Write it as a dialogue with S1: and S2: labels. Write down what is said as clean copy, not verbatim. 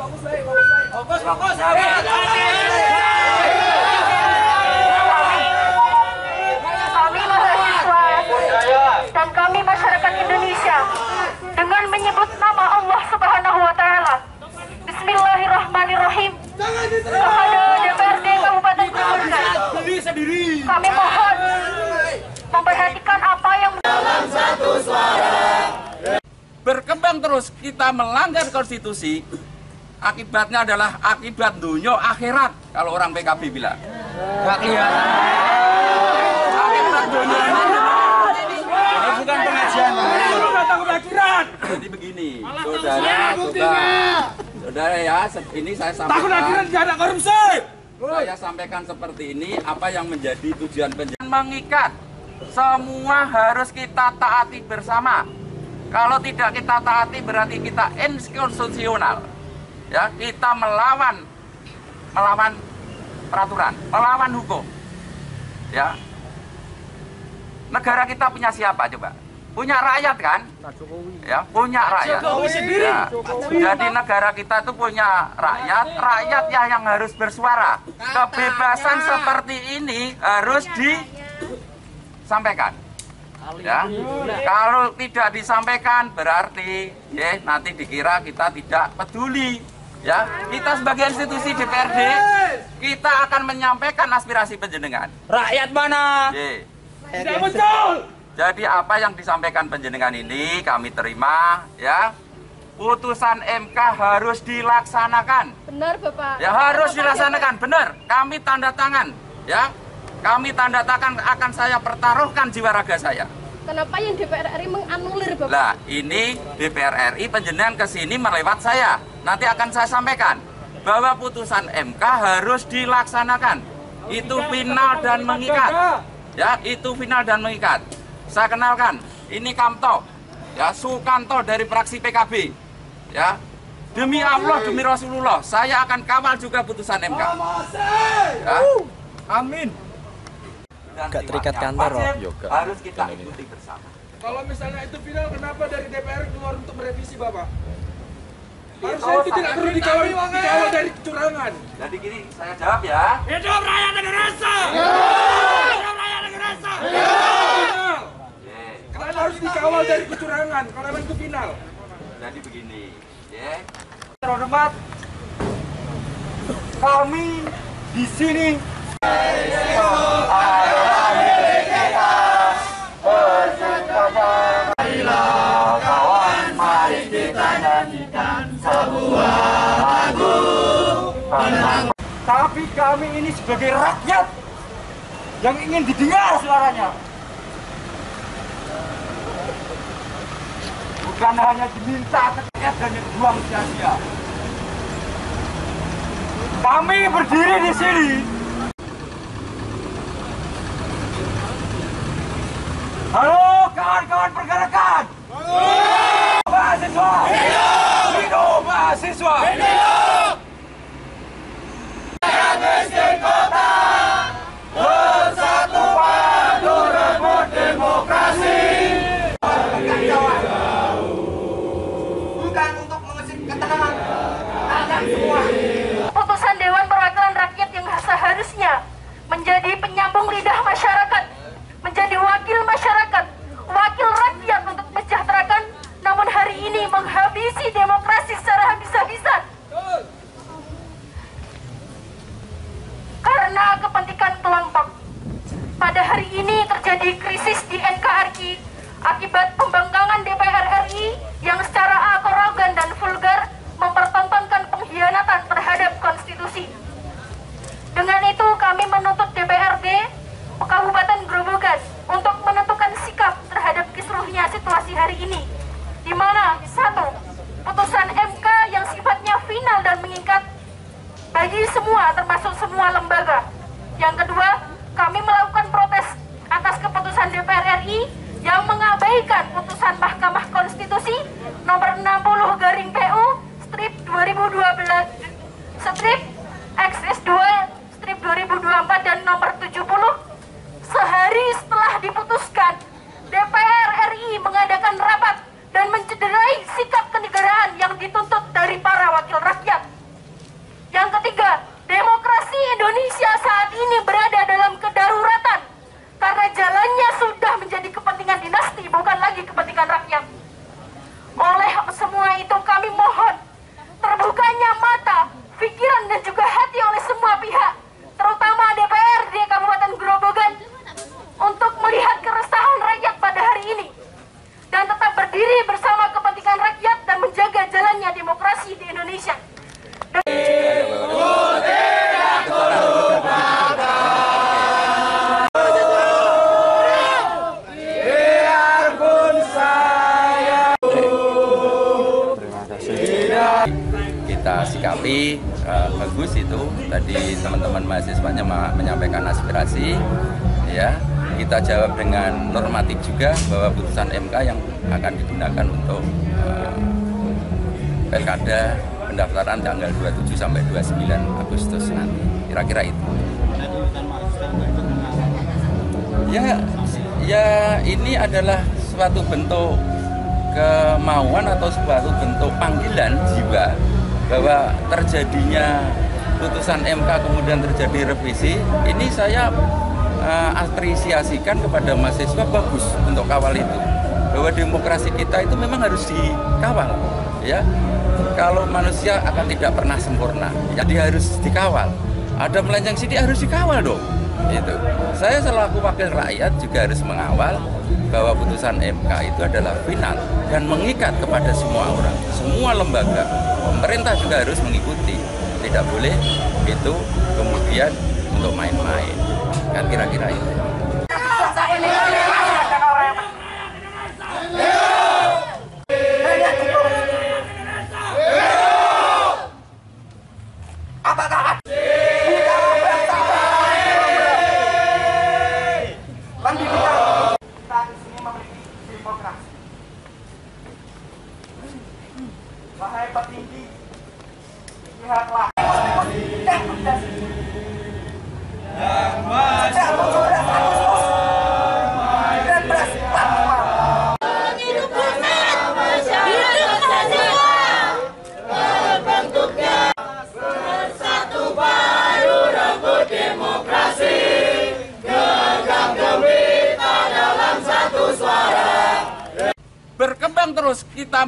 S1: Kami mahasiswa dan kami masyarakat Indonesia dengan menyebut nama Allah Subhanahu wa Ta'ala. Bismillahirrahmanirrahim. Kepada DPRD Kabupaten Grobogan, kami mohon memperhatikan apa yang dalam satu suara.
S2: Berkembang terus kita melanggar konstitusi, akibatnya adalah akibat dunia akhirat kalau orang PKB bilang. Gak kelihatan. Akibat dunia ini bukan pengajian. Jadi begini, saudara ya, ini saya sampaikan. Takut akhirat gak ada korupsi. Saya sampaikan seperti ini, apa yang menjadi tujuan penjelasan mengikat. Semua harus kita taati bersama. Kalau tidak kita taati berarti kita inkonstitusional. Ya, kita melawan peraturan, melawan hukum. Ya. Negara kita punya siapa coba? Punya rakyat kan? Ya, punya rakyat. Ya. Jadi negara kita itu punya rakyat ya yang harus bersuara. Kebebasan seperti ini harus disampaikan. Ya, kalau tidak disampaikan berarti ya nanti dikira kita tidak peduli. Ya, kita sebagai institusi DPRD kita akan menyampaikan aspirasi panjenengan. Rakyat mana? Tidak betul. Jadi apa yang disampaikan panjenengan ini kami terima. Ya, putusan MK harus dilaksanakan.
S1: Benar, Bapak.
S2: Ya, harus dilaksanakan. Benar. Kami tanda tangan. Ya. Kami tanda tangan, akan saya pertaruhkan jiwa raga saya.
S1: Kenapa yang DPR RI menganulir, Bapak?
S2: Nah, ini DPR RI panjenengan ke sini melewat saya. Nanti akan saya sampaikan bahwa putusan MK harus dilaksanakan. Itu final dan mengikat. Ya, itu final dan mengikat. Saya kenalkan, ini Kamto, ya, Sukanto dari fraksi PKB. Ya. Demi Allah, demi Rasulullah, saya akan kawal juga putusan MK. Ya. Amin.
S3: Gak terikat kantor yoga.
S2: Harus kita ikuti bersama.
S4: Kalau misalnya itu final, kenapa dari DPR keluar untuk merevisi, Bapak? Harusnya itu tidak perlu dikawal dari kecurangan.
S2: Jadi gini, saya jawab ya.
S4: Hidup rakyat Indonesia! Hidup rakyat Indonesia! Kenapa harus dikawal dari kecurangan kalau memang itu final?
S2: Jadi begini, ya. Terhormat, kami di sini. Tapi kami ini sebagai rakyat yang ingin didengar suaranya, bukan hanya diminta ketika dan dibuang sia-sia. Kami berdiri di sini. Halo kawan-kawan pergerakan. Mahasiswa. Hidup mahasiswa. Hidup. Miskin kota bersatu padu rebut demokrasi. Bukan untuk mengusik ketenangan. Akan semua.
S1: Putusan Dewan Perwakilan Rakyat yang seharusnya menjadi penyambung lidah masyarakat, menjadi wakil masyarakat, wakil rakyat untuk mensejahterakan, namun hari ini menghabisi demokrasi secara habis-habisan. Karena kepentingan kelompok. Pada hari ini terjadi krisis di NKRI akibat pembangkangan DPR RI yang secara arogan dan vulgar mempertontonkan pengkhianatan terhadap konstitusi. Dengan itu kami menuntut DPRD Kabupaten Grobogan untuk menentukan sikap terhadap kisruhnya situasi hari ini, di mana satu, putusan MK yang sifatnya final dan mengikat bagi semua termasuk semua lembaga. Yang kedua, kami melakukan protes atas keputusan DPR RI yang mengabaikan putusan Mahkamah Konstitusi nomor 60/PU strip 2012 strip XS2 strip 2024 dan nomor 70. Sehari setelah diputuskan, DPR RI mengadakan rapat dan mencederai sikap kenegaraan yang dituntut dari para wakil rakyat. semua itu kami mohon terbukanya mata, pikiran dan juga hati oleh semua pihak, terutama DPRD Kabupaten Grobogan, untuk melihat keresahan rakyat pada hari ini dan tetap berdiri bersama kepentingan rakyat dan menjaga jalannya demokrasi di Indonesia.
S2: Kita sikapi bagus itu tadi teman-teman mahasiswanya menyampaikan aspirasi, ya kita jawab dengan normatif juga bahwa putusan MK yang akan digunakan untuk pilkada pendaftaran tanggal 27 sampai 29 Agustus nanti, kira-kira itu. Ya ini adalah suatu bentuk kemauan atau suatu bentuk panggilan jiwa bahwa terjadinya putusan MK kemudian terjadi revisi. Ini saya apresiasikan kepada mahasiswa, bagus untuk kawal itu, bahwa demokrasi kita itu memang harus dikawal, ya. Kalau manusia akan tidak pernah sempurna, jadi harus dikawal. Ada melenceng sidik harus dikawal dong. Itu. Saya selaku wakil rakyat juga harus mengawal bahwa putusan MK itu adalah final dan mengikat kepada semua orang, semua lembaga. Pemerintah juga harus mengikuti. Tidak boleh itu kemudian untuk main-main. Kan kira-kira itu.
S4: Wahai petinggi, lihatlah
S2: berkembang terus, kita